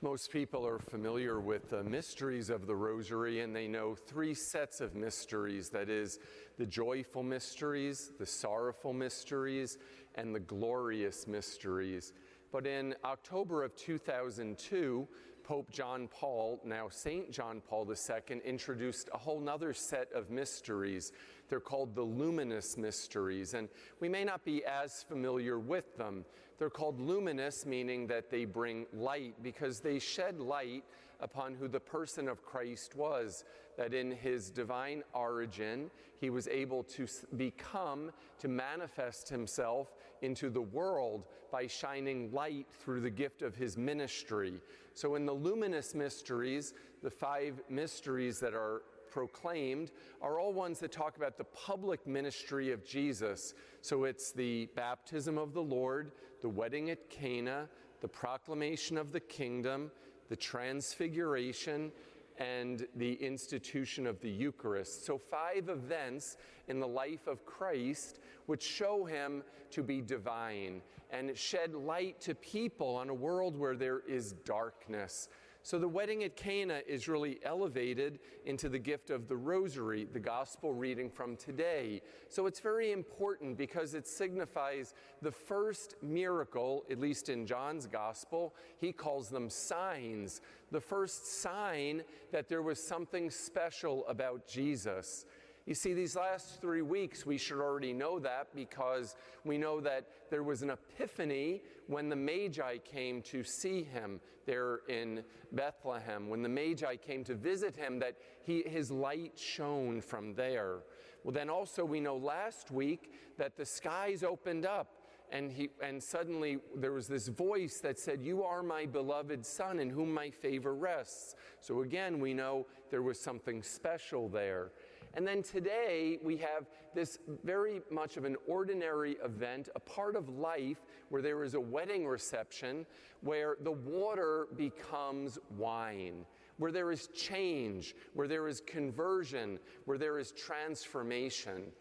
Most people are familiar with the mysteries of the Rosary, and they know three sets of mysteries. That is, the joyful mysteries, the sorrowful mysteries, and the glorious mysteries. But in October of 2002, Pope John Paul, now Saint John Paul II, introduced a whole nother set of mysteries. They're called the luminous mysteries, and we may not be as familiar with them. They're called luminous, meaning that they bring light, because they shed light upon who the person of Christ was, that in his divine origin, he was able to become, to manifest himself into the world by shining light through the gift of his ministry. So in the luminous mysteries, the 5 mysteries that are proclaimed are all ones that talk about the public ministry of Jesus. So it's the baptism of the Lord, the wedding at Cana, the proclamation of the kingdom, the transfiguration, and the institution of the Eucharist. So 5 events in the life of Christ which show him to be divine and shed light to people on a world where there is darkness. So the wedding at Cana is really elevated into the gift of the Rosary, the gospel reading from today. So it's very important because it signifies the first miracle, at least in John's gospel. He calls them signs. The first sign that there was something special about Jesus. You see, these last 3 weeks, we should already know that, because we know that there was an epiphany when the Magi came to see him there in Bethlehem. When the Magi came to visit him, that his light shone from there. Well, then also we know last week that the skies opened up, and suddenly there was this voice that said, "You are my beloved Son, in whom my favor rests." So again, we know there was something special there. And then today, we have this very much of an ordinary event, a part of life where there is a wedding reception, where the water becomes wine, where there is change, where there is conversion, where there is transformation.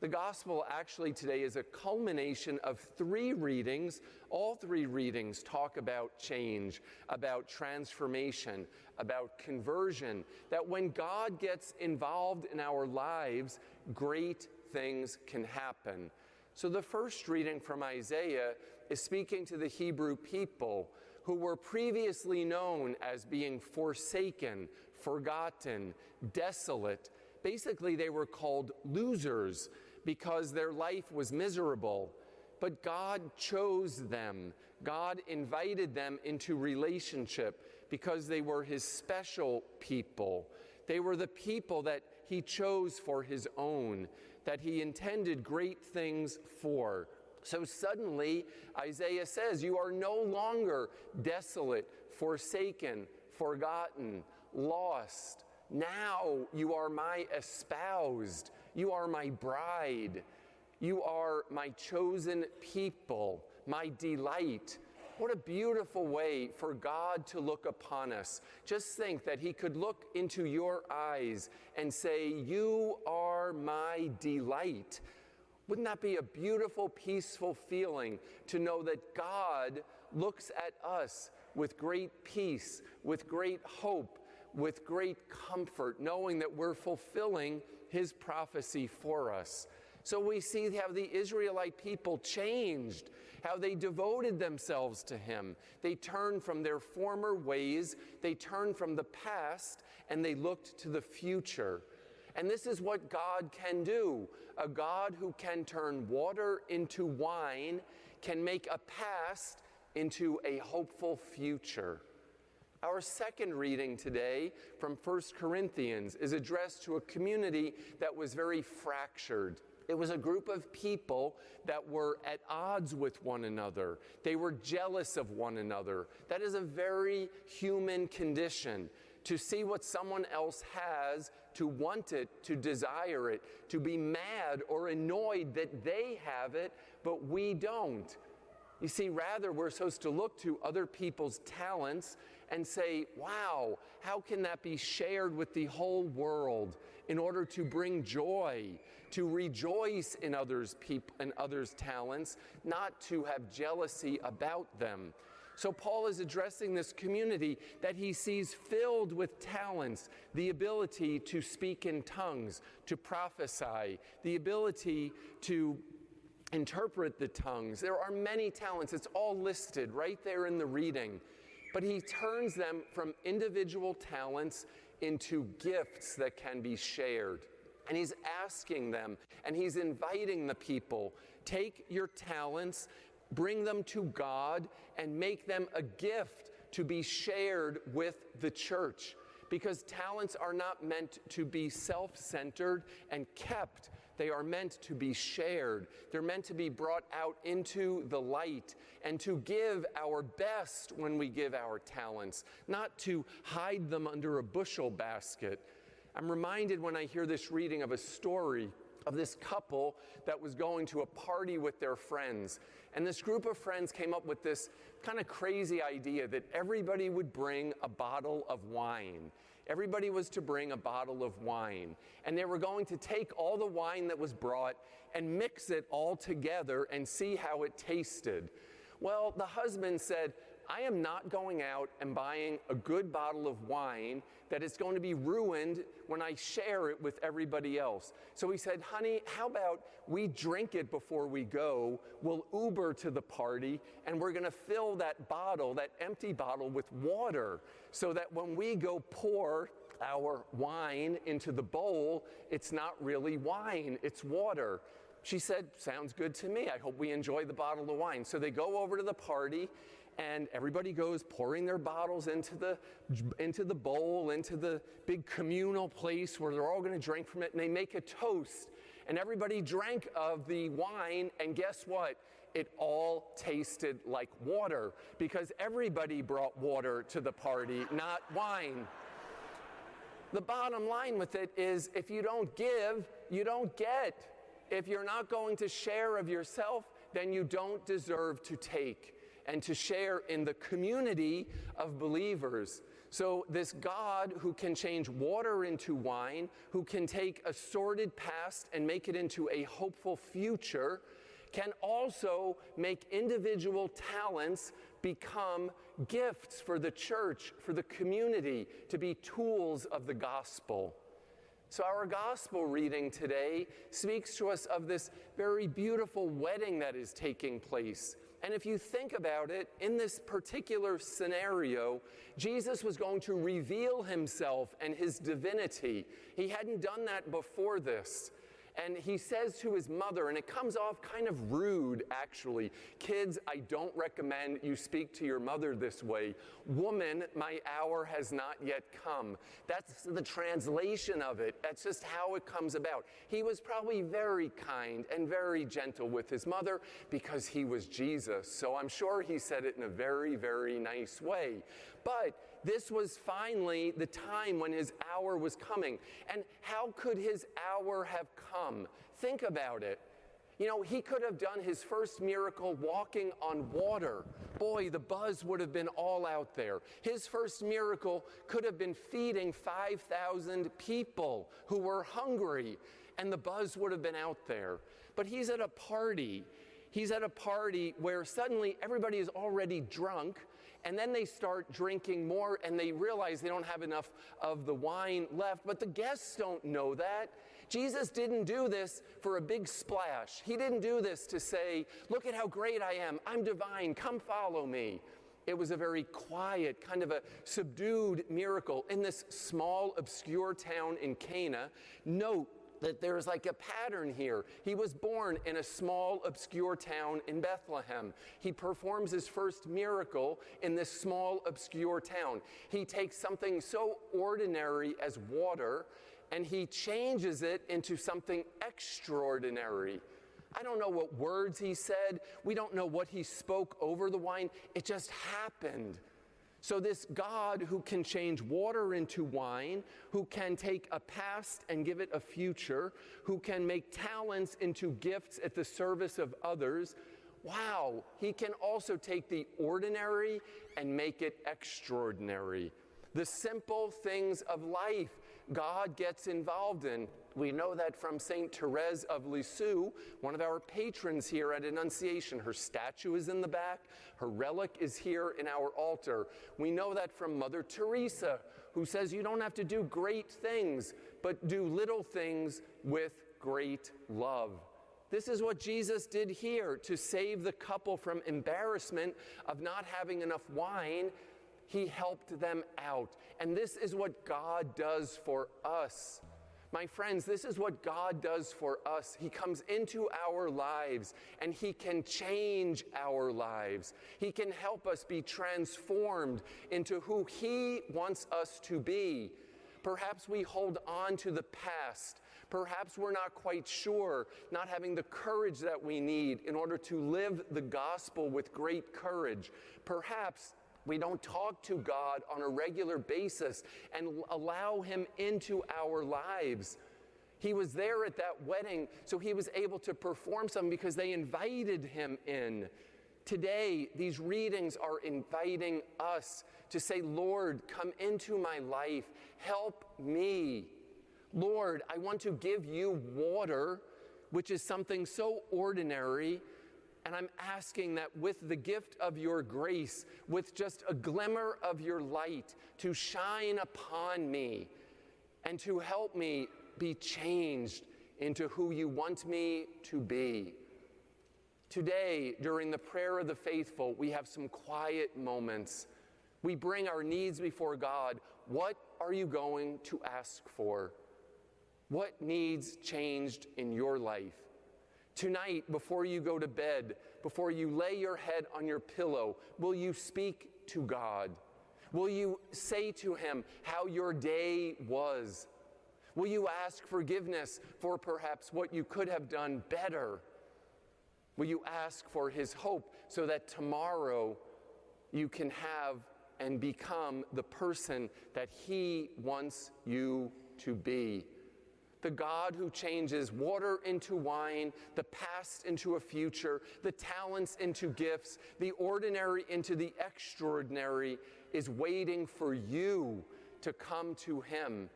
The gospel actually today is a culmination of 3 readings. All 3 readings talk about change, about transformation, about conversion, that when God gets involved in our lives, great things can happen. So the first reading from Isaiah is speaking to the Hebrew people who were previously known as being forsaken, forgotten, desolate. Basically, they were called losers because their life was miserable. But God chose them. God invited them into relationship because they were his special people. They were the people that he chose for his own, that he intended great things for. So suddenly, Isaiah says, you are no longer desolate, forsaken, forgotten, lost. Now you are my espoused. You are my bride. You are my chosen people, my delight. What a beautiful way for God to look upon us. Just think that he could look into your eyes and say, you are my delight. Wouldn't that be a beautiful, peaceful feeling to know that God looks at us with great peace, with great hope, with great comfort, knowing that we're fulfilling his prophecy for us. So we see how the Israelite people changed, how they devoted themselves to him. They turned from their former ways, they turned from the past, and they looked to the future. And this is what God can do. A God who can turn water into wine can make a past into a hopeful future. Our second reading today from 1 Corinthians is addressed to a community that was very fractured. It was a group of people that were at odds with one another. They were jealous of one another. That is a very human condition. To see what someone else has, to want it, to desire it, to be mad or annoyed that they have it, but we don't. You see, rather, we're supposed to look to other people's talents and say, wow, how can that be shared with the whole world in order to bring joy, to rejoice in others' talents, not to have jealousy about them. So Paul is addressing this community that he sees filled with talents, the ability to speak in tongues, to prophesy, the ability to interpret the tongues. There are many talents. It's all listed right there in the reading. But he turns them from individual talents into gifts that can be shared. And he's asking them, and he's inviting the people, take your talents, bring them to God, and make them a gift to be shared with the church. Because talents are not meant to be self-centered and kept. They are meant to be shared. They're meant to be brought out into the light and to give our best when we give our talents, not to hide them under a bushel basket. I'm reminded when I hear this reading of a story of this couple that was going to a party with their friends. And this group of friends came up with this kind of crazy idea that everybody would bring a bottle of wine. Everybody was to bring a bottle of wine. And they were going to take all the wine that was brought and mix it all together and see how it tasted. Well, the husband said, I am not going out and buying a good bottle of wine that is going to be ruined when I share it with everybody else. So he said, honey, how about we drink it before we go, we'll Uber to the party, and we're going to fill that bottle, that empty bottle, with water, so that when we go pour our wine into the bowl, it's not really wine, it's water. She said, sounds good to me. I hope we enjoy the bottle of wine. So they go over to the party, and everybody goes pouring their bottles into the bowl, into the big communal place where they're all going to drink from it, and they make a toast. And everybody drank of the wine, and guess what? It all tasted like water, because everybody brought water to the party, not wine. The bottom line with it is, if you don't give, you don't get. If you're not going to share of yourself, then you don't deserve to take and to share in the community of believers. So this God who can change water into wine, who can take a sordid past and make it into a hopeful future, can also make individual talents become gifts for the church, for the community, to be tools of the gospel. So our gospel reading today speaks to us of this very beautiful wedding that is taking place. And if you think about it, in this particular scenario, Jesus was going to reveal himself and his divinity. He hadn't done that before this. And he says to his mother, and it comes off kind of rude, actually, kids, I don't recommend you speak to your mother this way. Woman, my hour has not yet come. That's the translation of it. That's just how it comes about. He was probably very kind and very gentle with his mother because he was Jesus. So I'm sure he said it in a very, very nice way. But this was finally the time when his hour was coming. And how could his hour have come? Think about it. You know, he could have done his first miracle walking on water. Boy, the buzz would have been all out there. His first miracle could have been feeding 5,000 people who were hungry, and the buzz would have been out there. But he's at a party. He's at a party where suddenly everybody is already drunk, and then they start drinking more, and they realize they don't have enough of the wine left. But the guests don't know that. Jesus didn't do this for a big splash. He didn't do this to say, look at how great I am. I'm divine. Come follow me. It was a very quiet, kind of a subdued miracle in this small, obscure town in Cana. Note that there's like a pattern here. He was born in a small, obscure town in Bethlehem. He performs his first miracle in this small, obscure town. He takes something so ordinary as water, and he changes it into something extraordinary. I don't know what words he said. We don't know what he spoke over the wine. It just happened. So this God who can change water into wine, who can take a past and give it a future, who can make talents into gifts at the service of others, wow, he can also take the ordinary and make it extraordinary. The simple things of life God gets involved in. We know that from Saint Therese of Lisieux, one of our patrons here at Annunciation. Her statue is in the back. Her relic is here in our altar. We know that from Mother Teresa, who says you don't have to do great things, but do little things with great love. This is what Jesus did here to save the couple from embarrassment of not having enough wine. He helped them out. And this is what God does for us. My friends, this is what God does for us. He comes into our lives and He can change our lives. He can help us be transformed into who He wants us to be. Perhaps we hold on to the past. Perhaps we're not quite sure, not having the courage that we need in order to live the gospel with great courage. Perhaps we don't talk to God on a regular basis and allow Him into our lives. He was there at that wedding, so He was able to perform something because they invited Him in. Today, these readings are inviting us to say, Lord, come into my life. Help me. Lord, I want to give you water, which is something so ordinary. And I'm asking that with the gift of your grace, with just a glimmer of your light, to shine upon me and to help me be changed into who you want me to be. Today, during the prayer of the faithful, we have some quiet moments. We bring our needs before God. What are you going to ask for? What needs changed in your life? Tonight, before you go to bed, before you lay your head on your pillow, will you speak to God? Will you say to Him how your day was? Will you ask forgiveness for perhaps what you could have done better? Will you ask for His hope so that tomorrow you can have and become the person that He wants you to be? The God who changes water into wine, the past into a future, the talents into gifts, the ordinary into the extraordinary, is waiting for you to come to Him,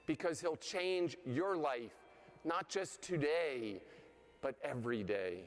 because He'll change your life, not just today, but every day.